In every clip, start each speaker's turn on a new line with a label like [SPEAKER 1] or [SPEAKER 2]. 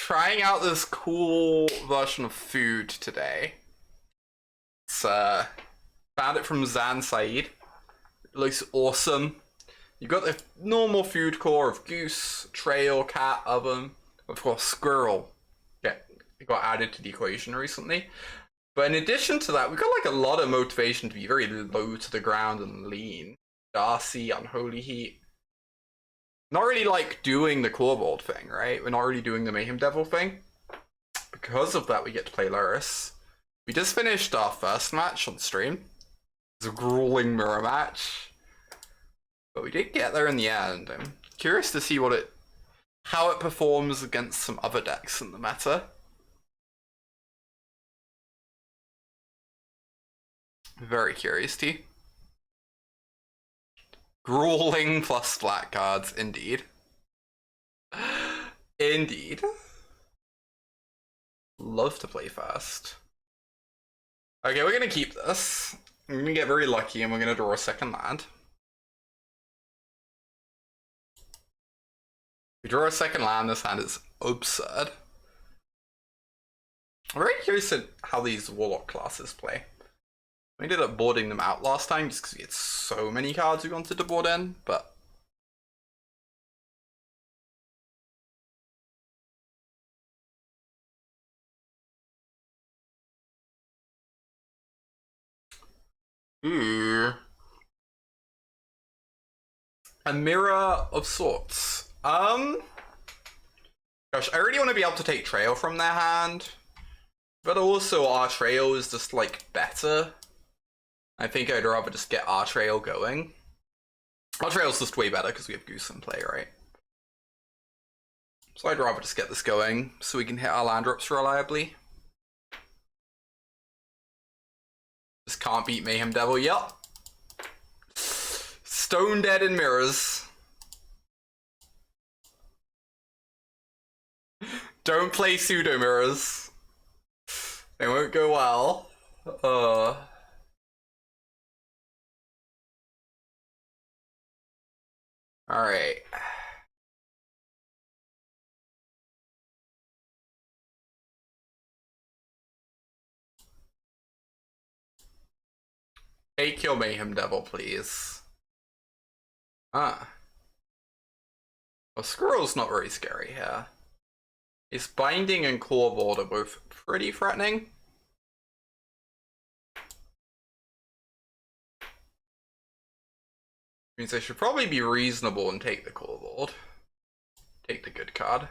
[SPEAKER 1] trying out this cool version of food today. It's found it from Zan Said. It looks awesome. You've got the normal food core of goose, trail, cat, oven, of course squirrel. Yeah, it got added to the equation recently. But in addition to that, we've got like a lot of motivation to be very low to the ground and lean. Darcy, Unholy Heat. Not really like doing the Kobold thing, right? We're not really doing the Mayhem Devil thing. Because of that, we get to play Lurrus. We just finished our first match on stream. It's a grueling mirror match. But we did get there in the end. I'm curious to see how it performs against some other decks in the meta. Very curious, T. Grueling plus black cards, indeed. Indeed. Love to play fast. Okay, we're gonna keep this. I'm gonna get very lucky and we're gonna draw a second land. We draw a second land, this hand is absurd. I'm very curious at how these Warlock classes play. We ended up boarding them out last time just because we had so many cards we wanted to board in, but... Ooh. A mirror of sorts. Gosh, I really want to be able to take Trail from their hand. But also our Trail is just like better. I think I'd rather just get our Trail going. Our Trail's just way better because we have Goose in play, right? So I'd rather just get this going so we can hit our land drops reliably. Just can't beat Mayhem Devil, yup. Stone dead in mirrors. Don't play pseudo mirrors. They won't go well. Alright. Take your Mayhem Devil, please. Ah. Well, Squirrel's not very scary here. His Binding and Clawboard are both pretty threatening. Means I should probably be reasonable and take the Clawboard. Take the good card.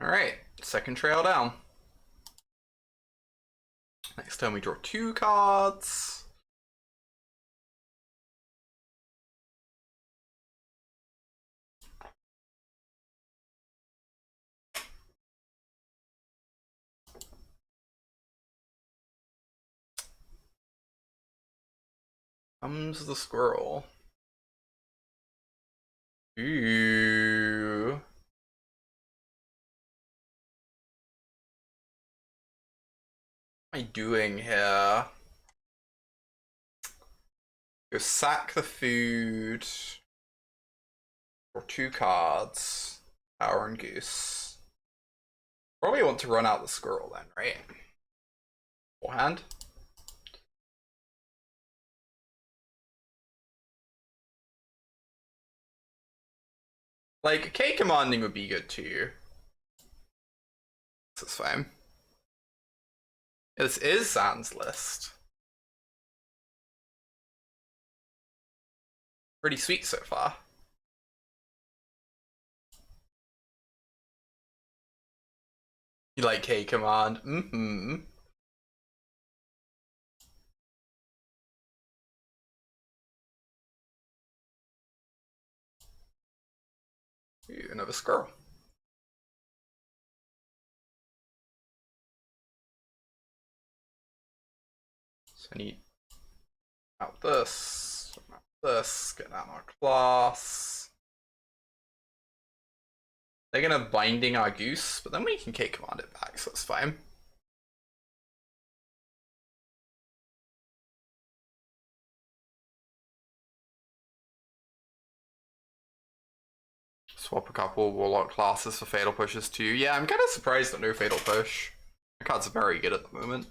[SPEAKER 1] Alright, second trail down. Next time we draw 2 cards. Comes the squirrel. Ooh. What am I doing here? Go sack the food. Draw 2 cards. Power and Goose. Probably want to run out the squirrel then, right? Forehand. Like, K commanding would be good too. This is fine. This is Zan's list. Pretty sweet so far. You like K command? Mm-hmm. Ooh, another squirrel. So I need out this, get out our class. They're gonna binding our goose, but then we can K command it back, so that's fine. Swap a couple warlock classes for fatal pushes too. Yeah, I'm kind of surprised that no fatal push. The card's very good at the moment.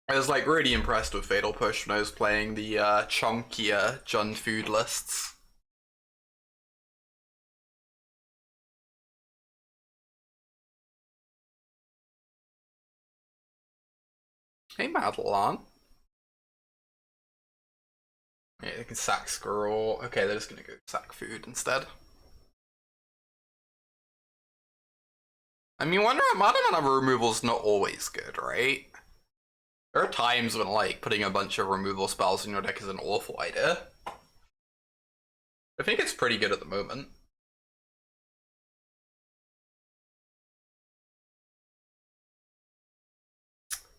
[SPEAKER 1] I was like really impressed with fatal push when I was playing the chunkier Jund food lists. Hey Madeline. Yeah, they can sack squirrel. Okay, they're just gonna go sack food instead. I mean, Wonder amount of removal's not always good, right? There are times when like putting a bunch of removal spells in your deck is an awful idea. I think it's pretty good at the moment.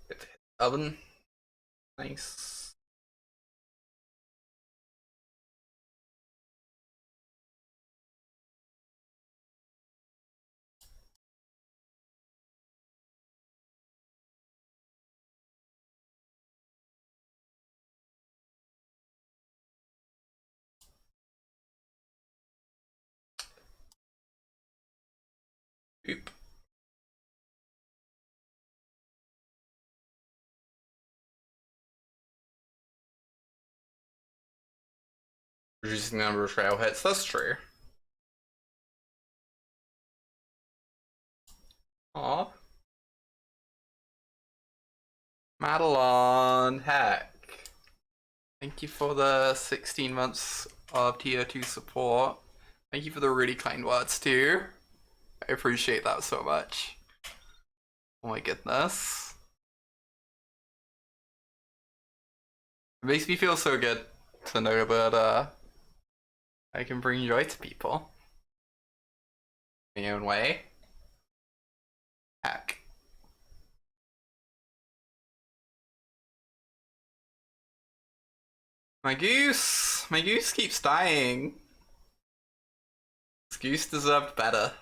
[SPEAKER 1] Get to hit the oven. Nice. Oop. Reducing the number of trail hits, that's true. Aw. Madeline, heck. Thank you for the 16 months of tier 2 support. Thank you for the really kind words too. I appreciate that so much. Oh my goodness. It makes me feel so good to know that I can bring joy to people. In my own way. Heck. My goose! My goose keeps dying. This goose deserved better.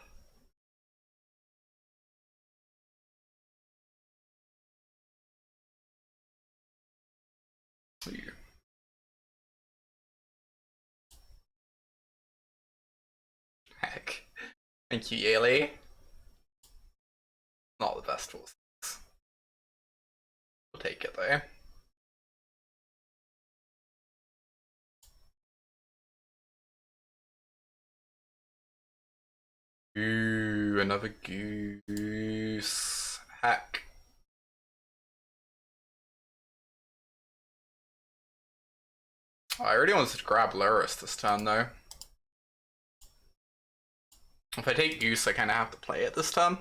[SPEAKER 1] Heck. Thank you, Yaley. Not the best for this. We'll take it though. Ooh, another goose. Heck. Oh, I really wanted to grab Lurrus this turn though. If I take goose, I kind of have to play it this turn.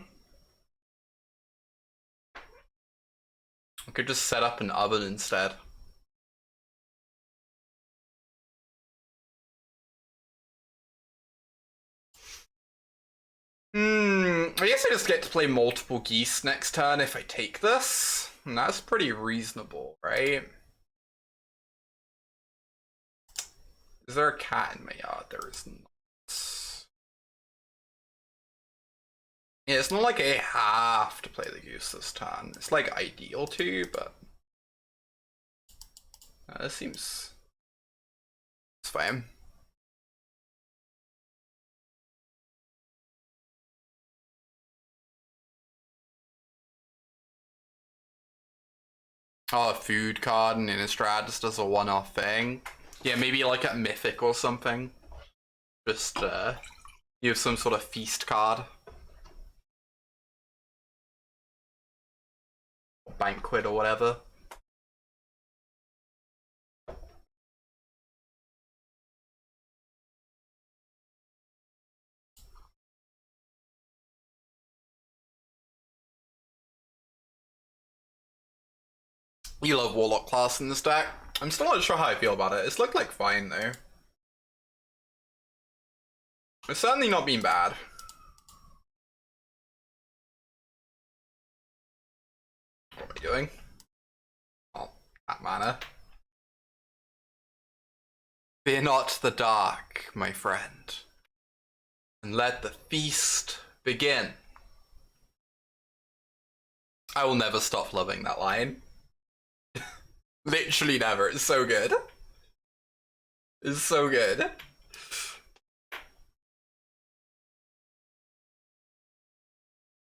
[SPEAKER 1] I could just set up an oven instead. I guess I just get to play multiple geese next turn if I take this. And that's pretty reasonable, right? Is there a cat in my yard? There is not. Yeah, it's not like I have to play the goose this turn. It's like ideal to, but this seems it's fine. Oh, a food card and Innistrad just does a one-off thing. Yeah, maybe like a mythic or something. Just you have some sort of feast card. Banquet or whatever. You love Warlock class in this deck. I'm still not sure how I feel about it. It's looked like fine though. It's certainly not been bad. What am I doing? Oh, that mana. Fear not the dark, my friend, and let the feast begin. I will never stop loving that line. Literally never. It's so good. It's so good.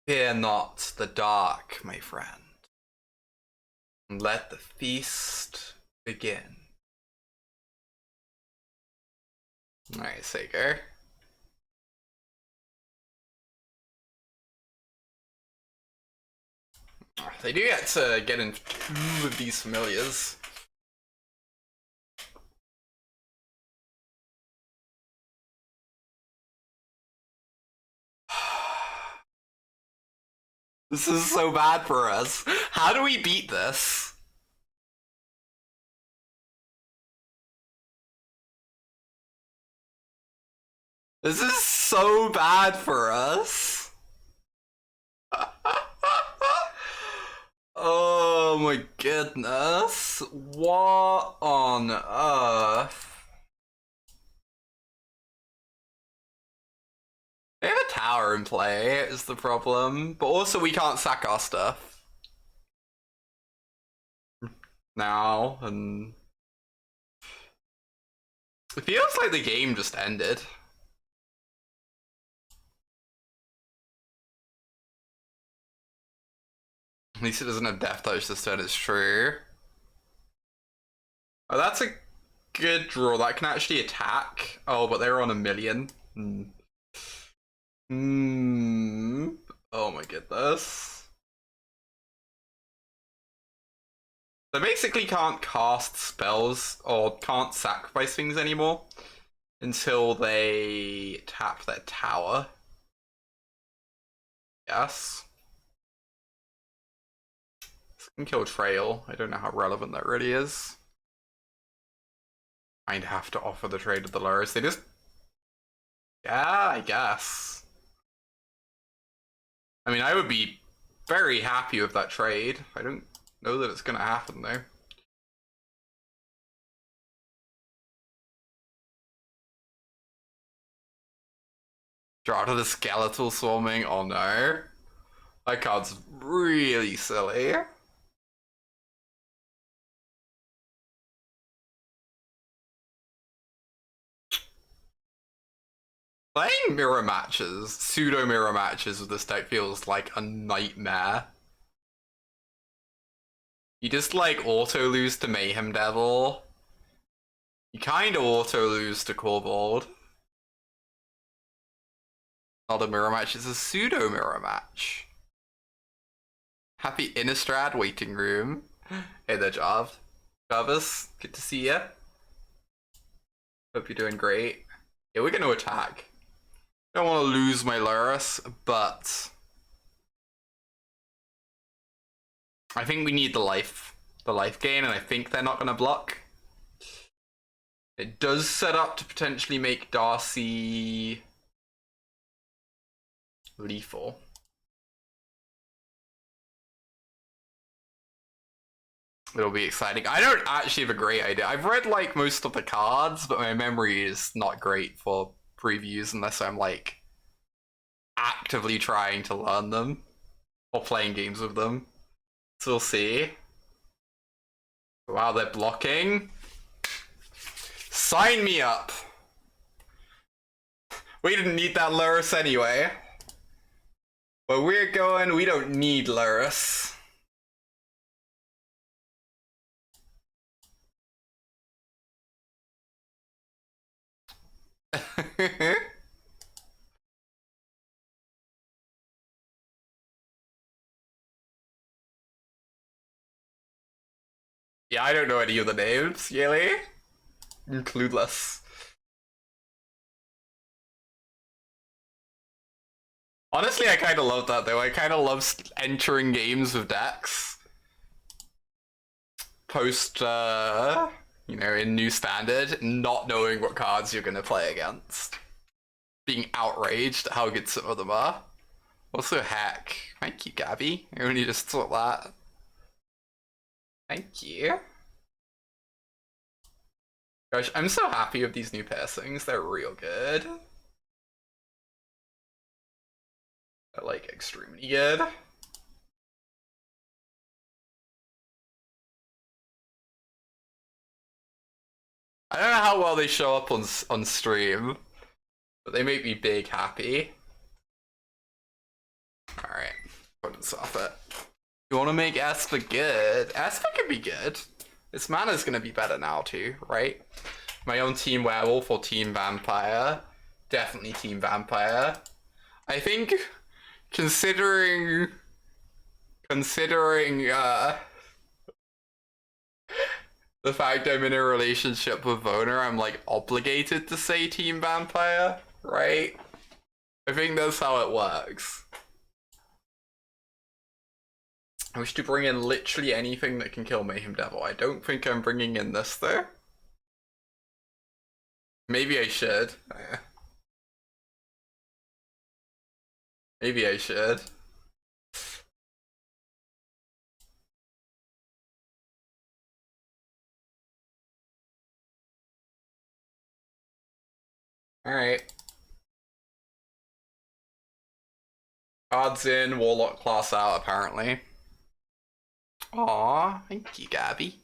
[SPEAKER 1] Fear not the dark, my friend, and let the feast begin. Alright, Saker. They do get to get in two of these familiars. This is so bad for us. How do we beat this? This is so bad for us. Oh my goodness. What on earth? They have a tower in play, is the problem. But also we can't sack our stuff. Now, and... It feels like the game just ended. At least it doesn't have Death Touch this turn, it's true. Oh, that's a good draw. That can actually attack. Oh, but they're on 1,000,000. Oh my goodness. They basically can't cast spells or can't sacrifice things anymore until they tap their tower. Yes. This can kill Trail. I don't know how relevant that really is. I'd have to offer the trade of the Lurrus. They just... Yeah, I guess. I mean, I would be very happy with that trade. I don't know that it's gonna happen though. Draw to the Skeletal Swarming. Oh no. That card's really silly. Playing mirror matches, pseudo mirror matches with this deck feels like a nightmare. You just like auto lose to Mayhem Devil. You kind of auto lose to Kobold. Not a mirror match, it's a pseudo mirror match. Happy Innistrad waiting room. Hey there, Jarvis, good to see ya. Hope you're doing great. Yeah, we're gonna attack. Don't want to lose my Lurrus, but I think we need the life gain, and I think they're not gonna block. It does set up to potentially make Darcy lethal. It'll be exciting. I don't actually have a great idea. I've read like most of the cards, but my memory is not great for previews unless I'm like actively trying to learn them or playing games with them. So we'll see. Wow, they're blocking. Sign me up. We didn't need that Lurrus anyway. But we're going, we don't need Lurrus. Yeah, I don't know any of the names, really. I'm clueless. Honestly, I kind of love that though. I kind of love entering games with decks. Post, you know, in New Standard, not knowing what cards you're gonna play against. Being outraged at how good some of them are. Also, heck. Thank you, Gabby. I only just thought that. Thank you. Gosh, I'm so happy with these new piercings. They're real good. They're like extremely good. I don't know how well they show up on stream, but they make me big happy. Alright, put this off it. You want to make Esper good? Esper can be good. Its mana's gonna be better now too, right? My own team werewolf or team vampire? Definitely team vampire. I think considering the fact I'm in a relationship with Voner, I'm like obligated to say team vampire, right? I think that's how it works. I wish to bring in literally anything that can kill Mayhem Devil. I don't think I'm bringing in this though. Maybe I should. Maybe I should. Alright. Cards in, Warlock class out apparently. Aw, thank you, Gabby.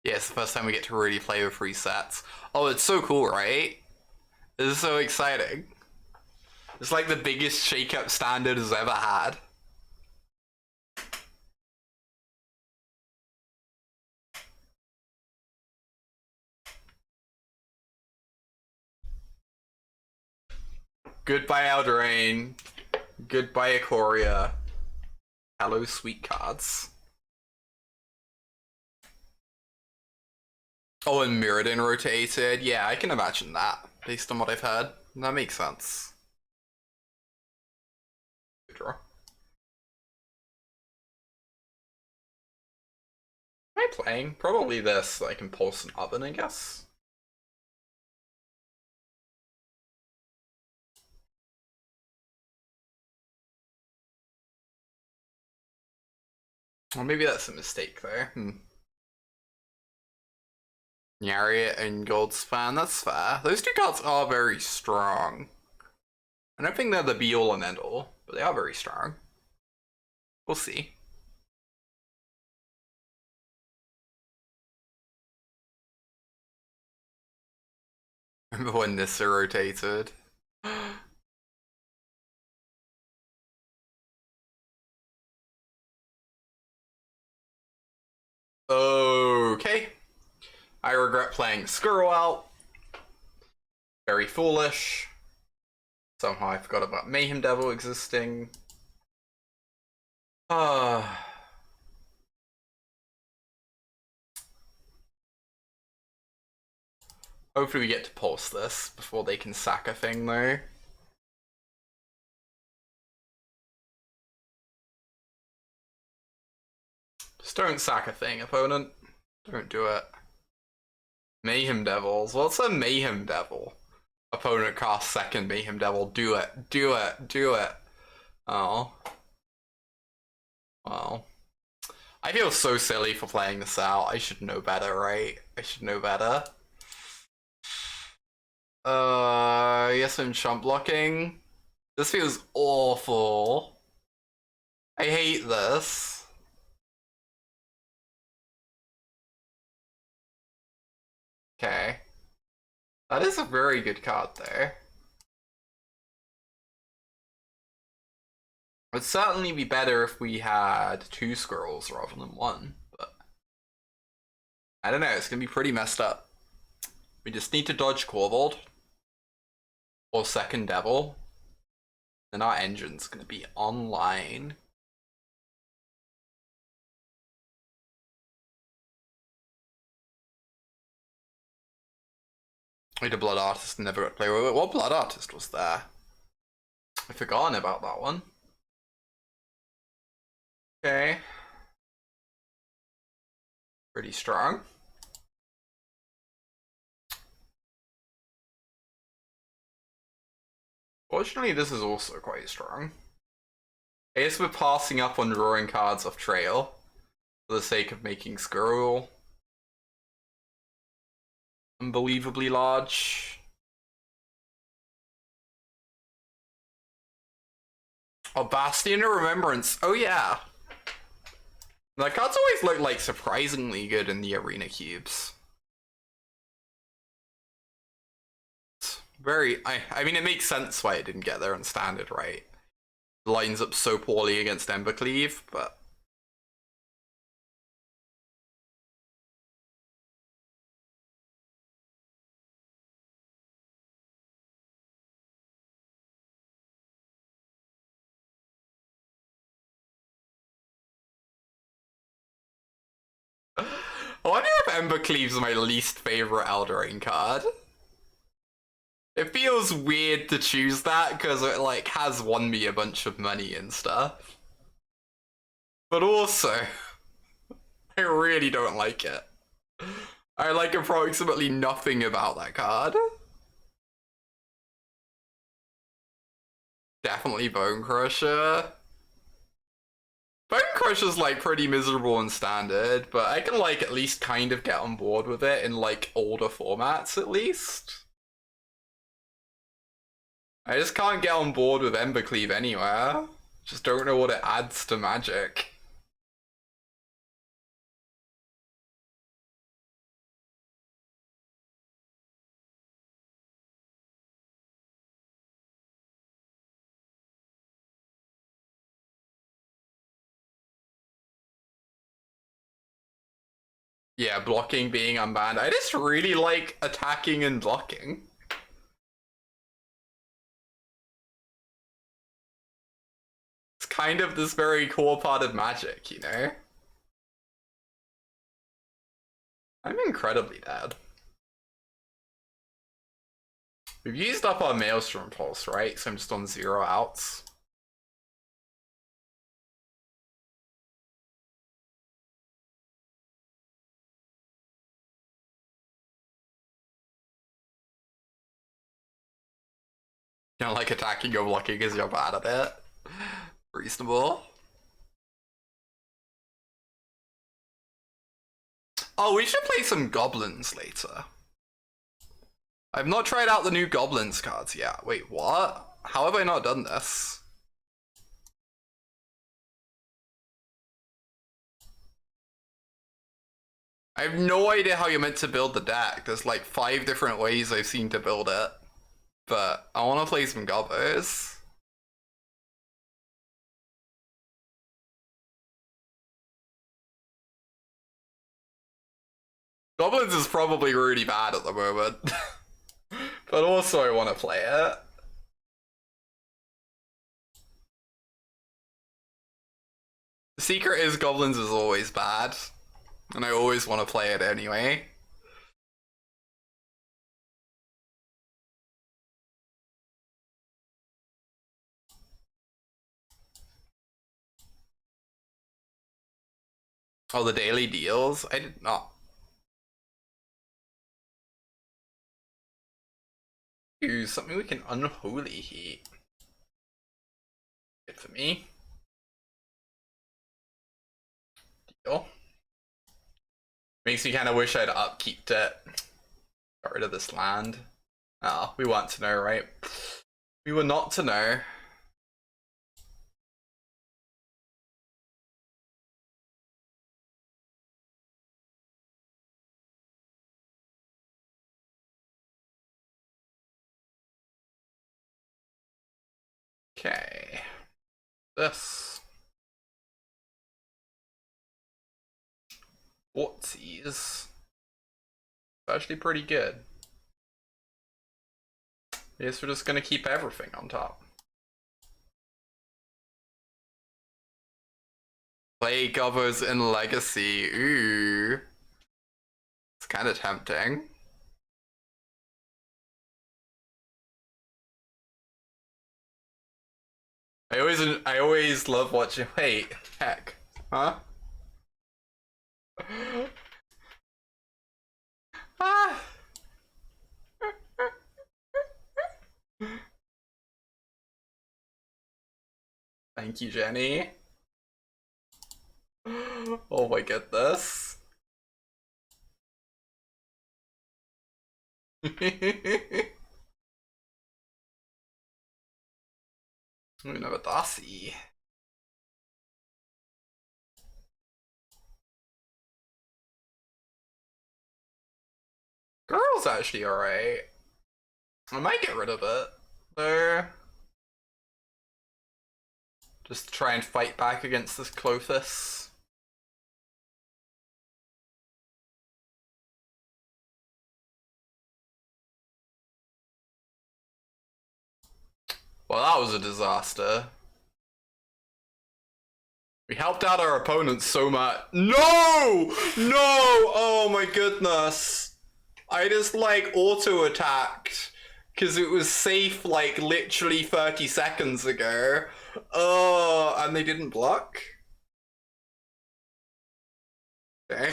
[SPEAKER 1] Yeah, it's the first time we get to really play with resets. Oh, it's so cool, right? This is so exciting. It's like the biggest shake-up Standard has ever had. Goodbye Eldraine. Goodbye Ikoria. Hello, sweet cards. Oh, and Mirrodin rotated. Yeah, I can imagine that, based on what I've heard. That makes sense. Good draw. Am I playing? Probably this, so I can pulse an oven, I guess. Or maybe that's a mistake there. Nyariet and Goldspan, that's fair. Those two cards are very strong. I don't think they're the be-all and end-all, but they are very strong. We'll see. Remember when Nissa rotated? Okay. I regret playing Skrull out. Very foolish. Somehow I forgot about Mayhem Devil existing. Hopefully we get to pulse this before they can sack a thing though. Just don't sack a thing, opponent. Don't do it. Mayhem Devils. What's a Mayhem Devil? Opponent casts second Mayhem Devil. Do it. Do it. Do it. Oh. Well. I feel so silly for playing this out. I should know better, right? I should know better. Yes, I'm chump blocking. This feels awful. I hate this. Okay. That is a very good card there. It would certainly be better if we had two scrolls rather than one, but I don't know, it's gonna be pretty messed up. We just need to dodge Corvold or second Devil, then our engine's gonna be online. Wait, a Blood Artist never got to play with it. What Blood Artist was there? I've forgotten about that one. Okay. Pretty strong. Unfortunately, this is also quite strong. I guess we're passing up on drawing cards off trail for the sake of making Skirl unbelievably large. Oh, Bastion of Remembrance. Oh yeah. That card's always looked like surprisingly good in the arena cubes. It's very, I mean, it makes sense why it didn't get there on standard, right? It lines up so poorly against Embercleave, but I wonder if Embercleave's my least favorite Eldraine card. It feels weird to choose that because it like has won me a bunch of money and stuff. But also, I really don't like it. I like approximately nothing about that card. Definitely Bone Crusher. Bone Crusher's like pretty miserable in standard, but I can like at least kind of get on board with it in like older formats at least. I just can't get on board with Embercleave anywhere. Just don't know what it adds to Magic. Yeah, blocking being unbanned. I just really like attacking and blocking. It's kind of this very core part of Magic, you know? I'm incredibly dead. We've used up our Maelstrom Pulse, right? So I'm just on 0 outs. You know, like attacking or blocking because you're bad at it. Reasonable. Oh, we should play some Goblins later. I've not tried out the new Goblins cards yet. Wait, what? How have I not done this? I have no idea how you're meant to build the deck. There's like 5 different ways I've seen to build it. But I want to play some Gobbos. Goblins is probably really bad at the moment. But also I want to play it. The secret is Goblins is always bad. And I always want to play it anyway. Oh, the daily deals? I did not. Ooh, something we can unholy heat. Good for me. Deal. Makes me kind of wish I'd upkeeped it. Got rid of this land. Oh, we want to know, right? We were not to know. Okay. This. Whatsies. Actually pretty good. I guess we're just gonna keep everything on top. Play Gobbos in Legacy. Ooh. It's kind of tempting. I always love watching. Wait, heck, huh? Ah. Thank you, Jenny. Oh my goodness. Never Darcy. Girl's actually alright. I might get rid of it, though. Just to try and fight back against this Clothis. Well, that was a disaster. We helped out our opponents so much. No! No! Oh my goodness. I just like auto-attacked because it was safe like literally 30 seconds ago. Oh, and they didn't block? Okay.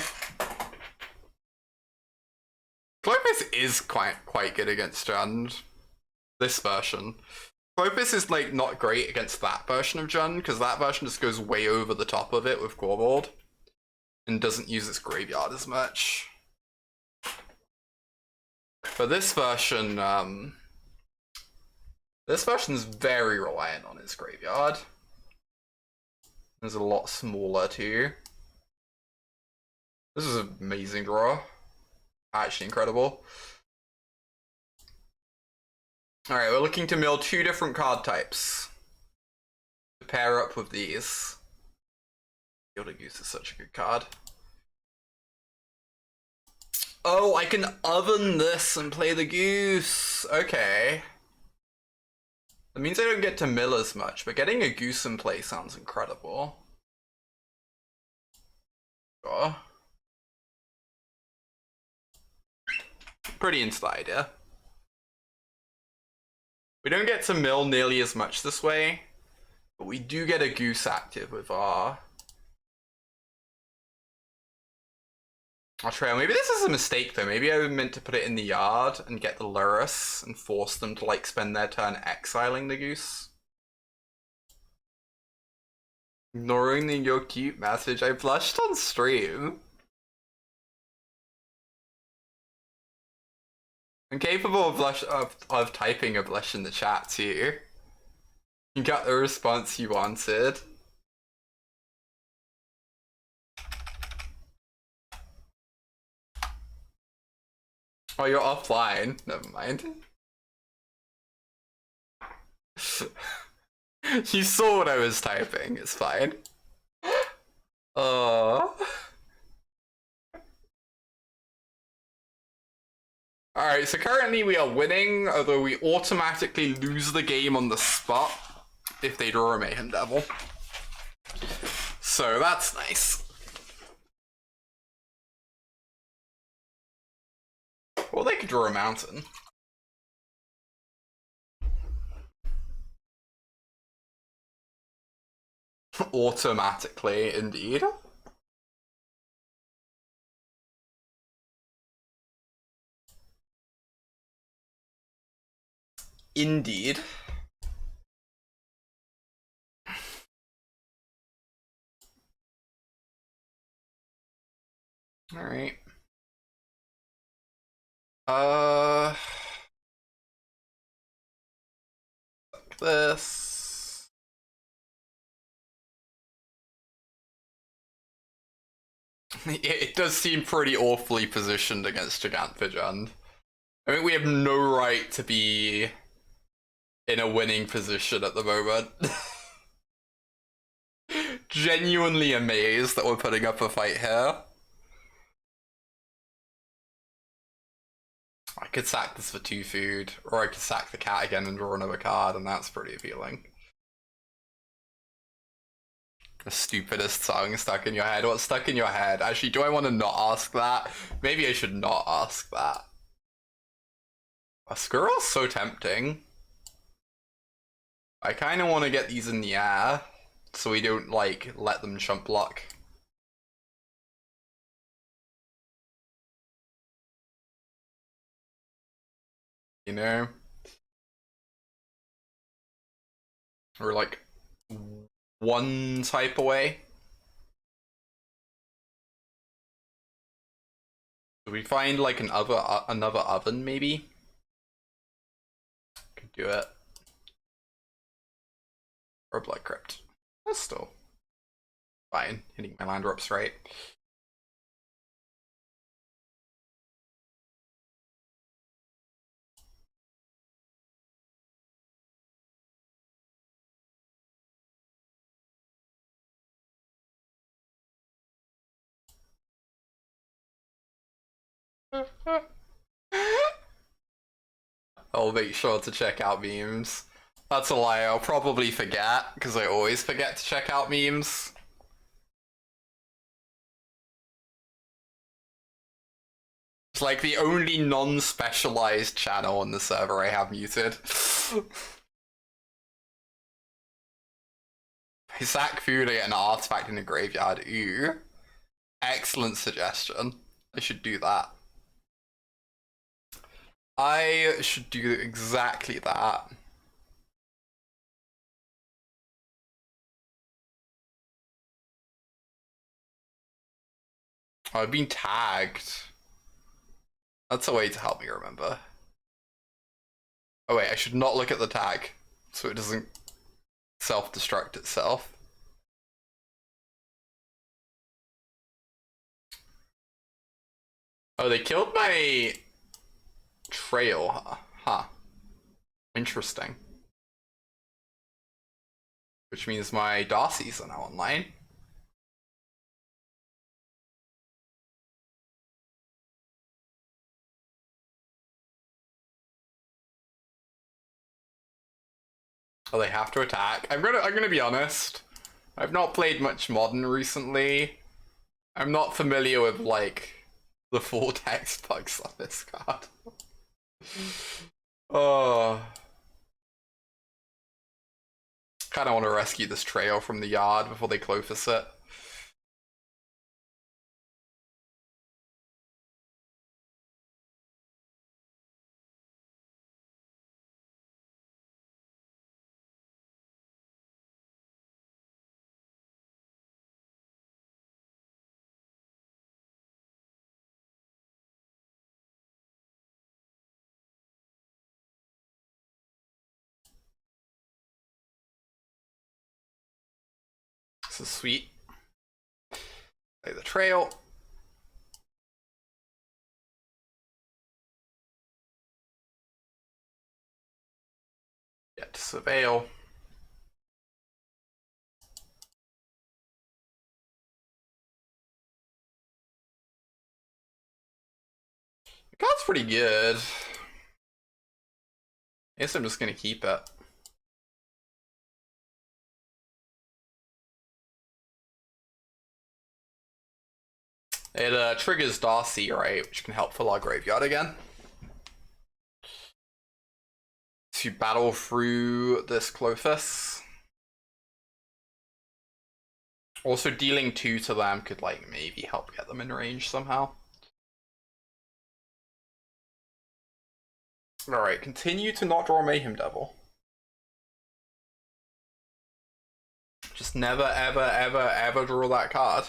[SPEAKER 1] Clovis is quite good against Jund. This version. Clovis is like not great against that version of Jund because that version just goes way over the top of it with Gorbald and doesn't use its graveyard as much. But this version is very reliant on its graveyard. It's a lot smaller too. This is an amazing draw. Actually incredible. Alright, we're looking to mill 2 different card types to pair up with these. Gilded Goose is such a good card. Oh, I can oven this and play the goose. Okay. That means I don't get to mill as much, but getting a goose in play sounds incredible. Oh. Pretty into the idea. We don't get to mill nearly as much this way, but we do get a goose active with our... I'll try. Maybe this is a mistake though. Maybe I meant to put it in the yard and get the Lurrus and force them to like spend their turn exiling the goose. Ignoring the "you're cute" message. I blushed on stream. I'm capable of typing a blush in the chat too. You got the response you wanted. Oh, you're offline. Never mind. You saw what I was typing. It's fine. Oh. Alright, so currently we are winning, although we automatically lose the game on the spot if they draw a Mayhem Devil. So that's nice. Well, they could draw a mountain. Automatically, indeed. Indeed. Alright. Like this. It does seem pretty awfully positioned against Gigant Jund. I mean, we have no right to be in a winning position at the moment. Genuinely amazed that we're putting up a fight here. I could sack this for 2 food, or I could sack the cat again and draw another card, and that's pretty appealing. The stupidest song stuck in your head. What's stuck in your head? Actually, do I want to not ask that? Maybe I should not ask that. A squirrel's so tempting. I kind of want to get these in the air, so we don't, like, let them chump block. You know? Or, like, one type away. Do we find like another oven maybe? Could do it. Or a blood crypt. That's still fine. Hitting my land drops right. I'll make sure to check out memes. That's a lie, I'll probably forget, because I always forget to check out memes. It's like the only non-specialized channel on the server I have muted. I sack food, I get an artifact in a graveyard. Ooh. Excellent suggestion. I should do that. I should do exactly that. Oh, I've been tagged. That's a way to help me remember. Oh wait, I should not look at the tag, so it doesn't self-destruct itself. Oh, they killed my trail, huh? Interesting. Which means my Darcy's are now online. Oh, they have to attack. I'm gonna be honest. I've not played much Modern recently. I'm not familiar with like the full text bugs on this card. Oh. Kinda want to rescue this trail from the yard before they Clothis it. This is sweet. Play the trail. Get to surveil. The card's pretty good. I guess I'm just gonna keep it. It triggers Darcy, right, which can help fill our graveyard again. To battle through this Clothis. Also, dealing 2 to them could, like, maybe help get them in range somehow. Alright, continue to not draw Mayhem Devil. Just never, ever, ever, ever draw that card.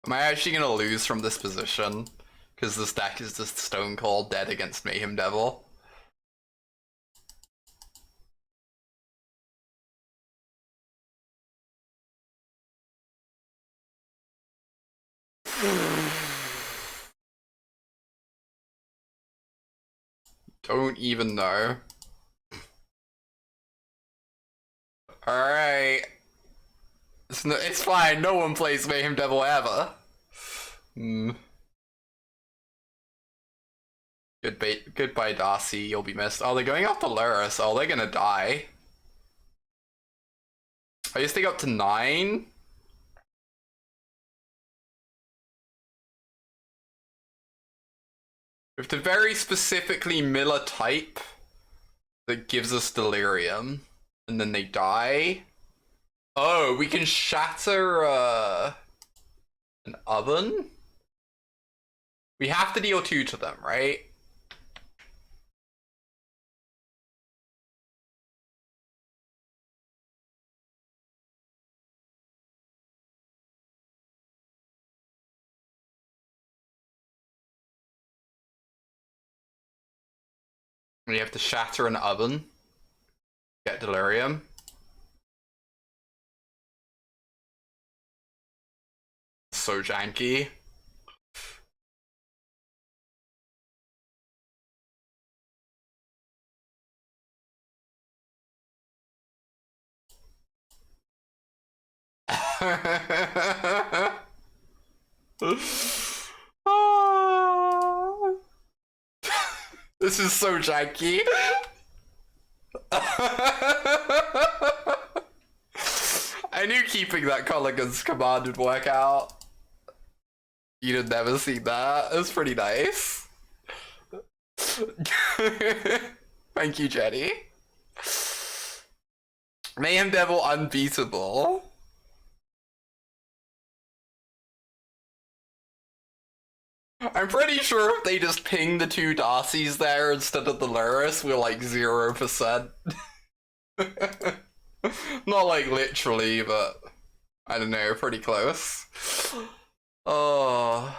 [SPEAKER 1] Am I actually gonna lose from this position? Because this deck is just stone cold dead against Mayhem Devil. Don't even know. Alright. It's fine, no one plays Mayhem Devil ever. Goodbye, Darcy, you'll be missed. Oh, they're going after Lurrus. Oh, they're gonna die. I used to go up to 9. We have to very specifically mill a type that gives us delirium, and then they die. Oh, we can shatter an oven? We have to deal 2 to them, right? We have to shatter an oven. Get delirium. So janky. This is so janky. I knew keeping that Culligan's command would work out. You'd have never seen that. It was pretty nice. Thank you, Jenny. Mayhem Devil unbeatable. I'm pretty sure if they just pinged the 2 Darcys there instead of the Lurrus, we're like 0%. Not like literally, but I don't know, pretty close. Oh.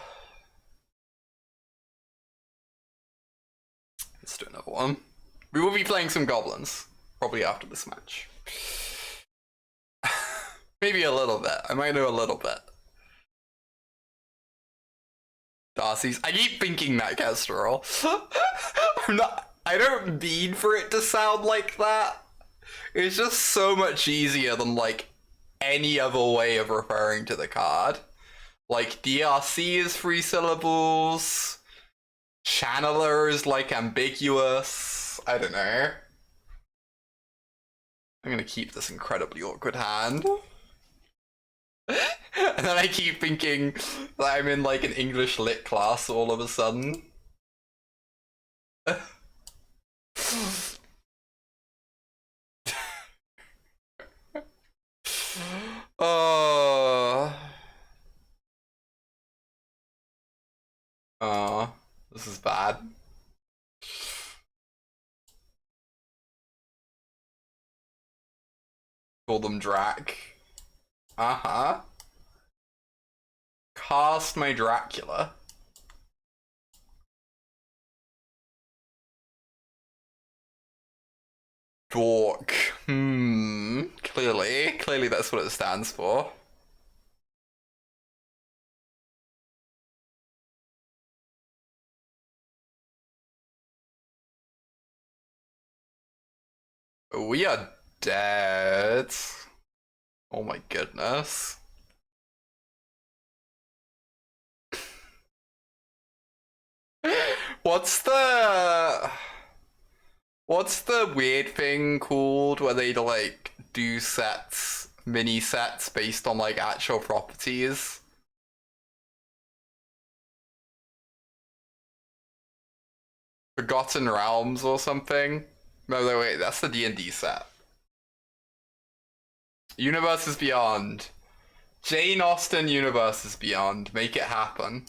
[SPEAKER 1] Let's do another one. We will be playing some goblins, probably after this match. Maybe a little bit. I might know a little bit. Darcy's. I keep thinking that, Kestrel. I don't mean for it to sound like that. It's just so much easier than, like, any other way of referring to the card. Like, DRC is 3 syllables. Channeler is, like, ambiguous. I don't know. I'm gonna keep this incredibly awkward hand. And then I keep thinking that I'm in, like, an English lit class all of a sudden. Oh. Oh, this is bad. Call them Drac. Uh-huh. Cast my Dracula. Dork. Clearly that's what it stands for. We are dead. Oh my goodness. What's the weird thing called where they like do sets, mini sets based on like actual properties? Forgotten Realms or something? No, wait, that's the D&D set. Universes Beyond. Jane Austen Universes Beyond. Make it happen.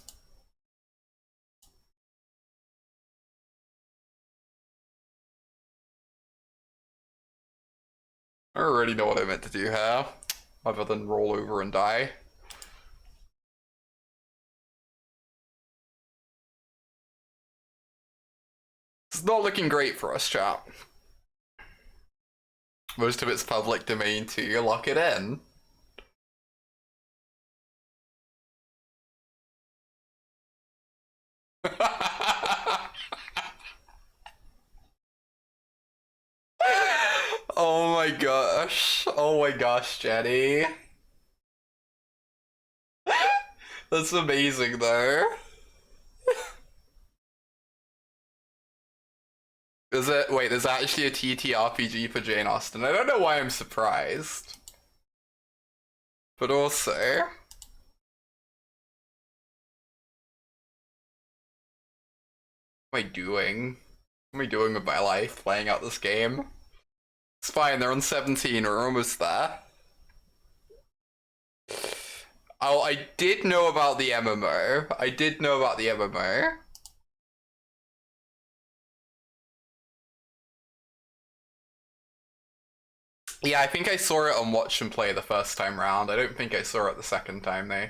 [SPEAKER 1] I already know what I meant to do here, other than roll over and die. It's not looking great for us, chat. Most of it's public domain too, lock it in. Oh my gosh. Oh my gosh, Jenny. That's amazing though. Is it? Wait, there's actually a TTRPG for Jane Austen. I don't know why I'm surprised. But also... What am I doing? What am I doing with my life playing out this game? It's fine, they're on 17, we're almost there. Oh, I did know about the MMO. I did know about the MMO. Yeah, I think I saw it on Watch and Play the first time round. I don't think I saw it the second time, though.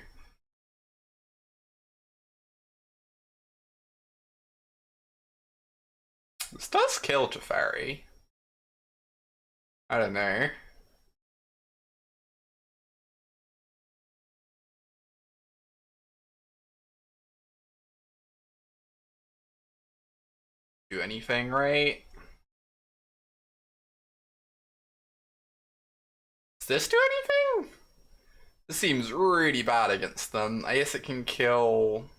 [SPEAKER 1] This does kill Teferi. I don't know. Do anything, right? Does this do anything? This seems really bad against them. I guess it can kill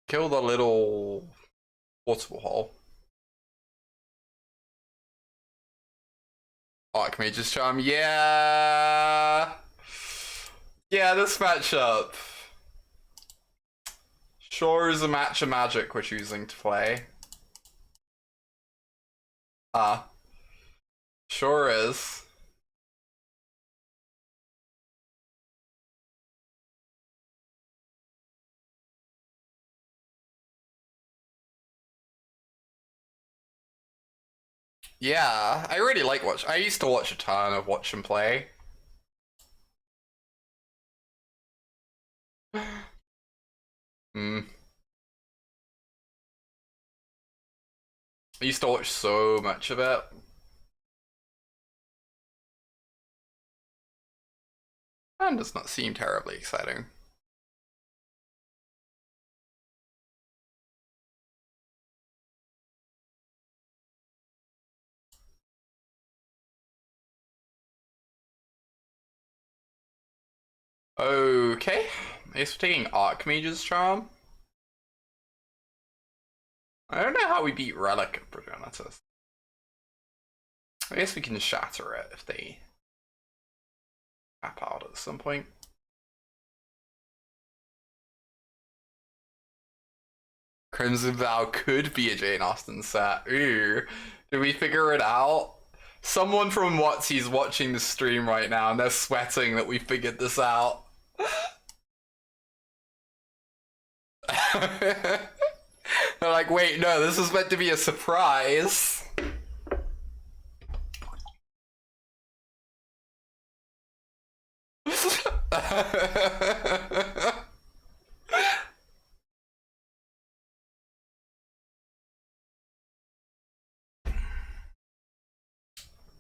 [SPEAKER 1] the little portable hole. Archmage's Charm, yeah! Yeah, this matchup. Sure is a match of Magic we're choosing to play. Sure is. Yeah, I really like watch. I used to watch a ton of Watch and Play. Hmm. I used to watch so much of it. And does not seem terribly exciting. Okay. I guess we're taking Archmage's Charm. I don't know how we beat Relic of Progenitus. I guess we can shatter it if they tap out at some point. Crimson Vow could be a Jane Austen set. Ooh. Did we figure it out? Someone from Whatsy's watching the stream right now and they're sweating that we figured this out. They're like, wait, no, this was meant to be a surprise.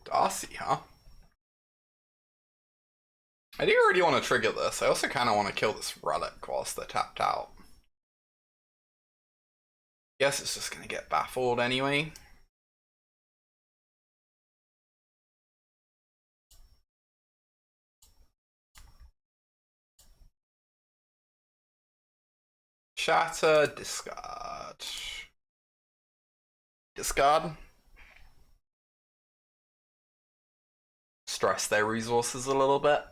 [SPEAKER 1] Darcy, huh? I do already want to trigger this. I also kind of want to kill this relic whilst they're tapped out. Guess it's just gonna get baffled anyway. Shatter, discard. Discard. Stress their resources a little bit.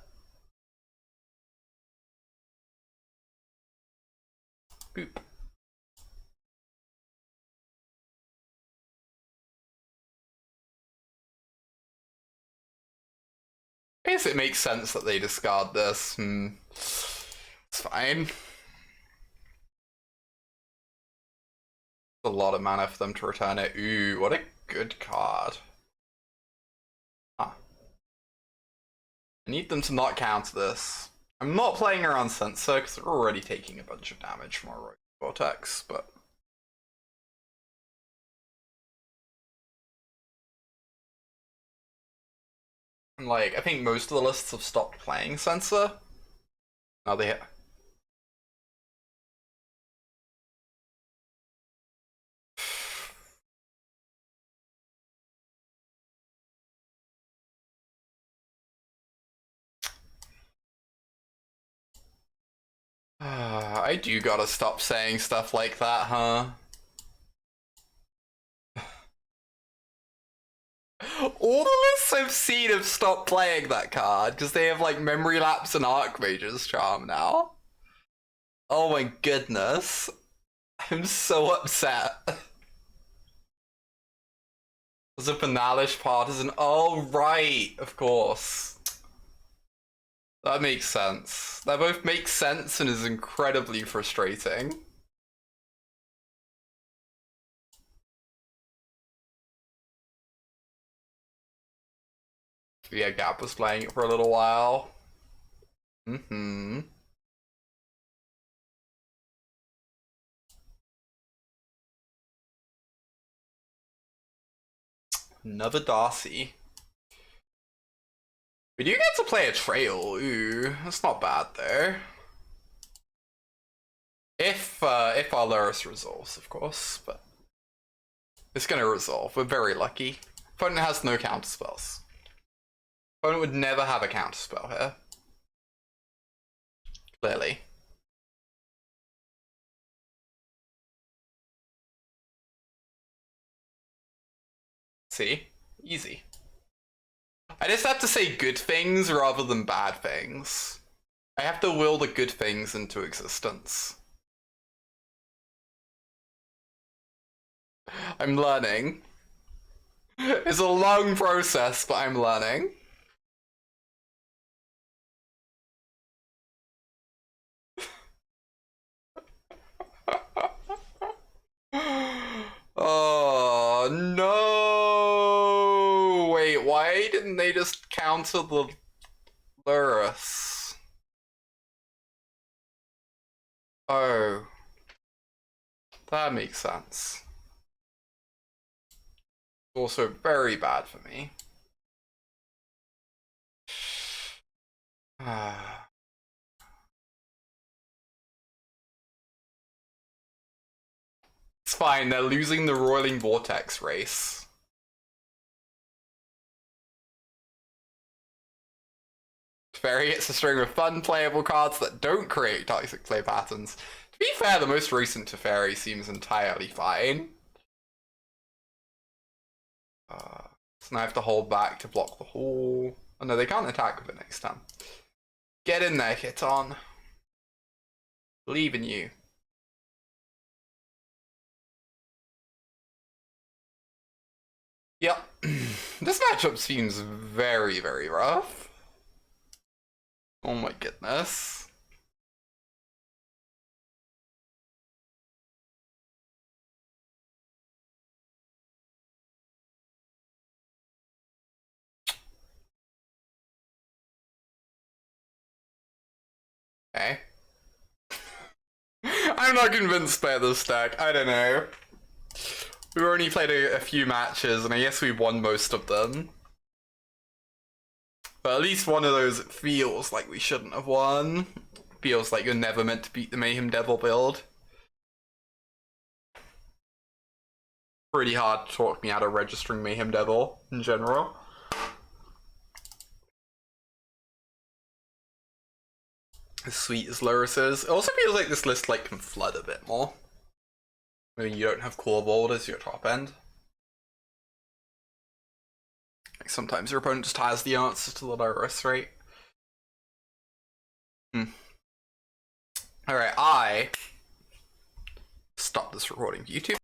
[SPEAKER 1] Boop. I guess it makes sense that they discard this. It's fine. A lot of mana for them to return it. Ooh, what a good card. Huh. I need them to not counter this. I'm not playing around Sensor because they're already taking a bunch of damage from our Vortex, but... And like, I think most of the lists have stopped playing Sensor. Now they... I do gotta stop saying stuff like that, huh? All the lists I've seen have stopped playing that card because they have like Memory Lapse and Archmage's Charm now. Oh my goodness. I'm so upset. There's a Banalish Partisan. Oh, right, of course. That makes sense. That both makes sense and is incredibly frustrating. Yeah, Gap was playing it for a little while. Mm-hmm. Another Darcy. We do get to play a Trail. Ooh, that's not bad though. If our Lurrus resolves, of course, but it's gonna resolve. We're very lucky. Opponent has no counterspells. Opponent would never have a counterspell here. Clearly. See? Easy. I just have to say good things rather than bad things. I have to will the good things into existence. I'm learning. It's a long process, but I'm learning. Oh no! Wait, why didn't they just counter the Lurrus? Oh. That makes sense. Also very bad for me. It's fine, they're losing the Roiling Vortex race. Fairy hits a string of fun playable cards that don't create toxic play patterns. To be fair, the most recent Teferi seems entirely fine. So now I have to hold back to block the hole. Oh no, they can't attack with it next time. Get in there, Hiton. Believe in you. Yep. This matchup seems very, very rough. Oh my goodness. Okay. I'm not convinced by this deck. I don't know. We've only played a few matches, and I guess we won most of them. But at least one of those feels like we shouldn't have won. Feels like you're never meant to beat the Mayhem Devil build. Pretty hard to talk me out of registering Mayhem Devil in general. As sweet as Lurrus is, it also feels like this list like can flood a bit more. I mean, you don't have Core Vault as your top end. Like sometimes your opponent just has the answer to the Lurrus, right? Alright, I stop this recording. YouTube.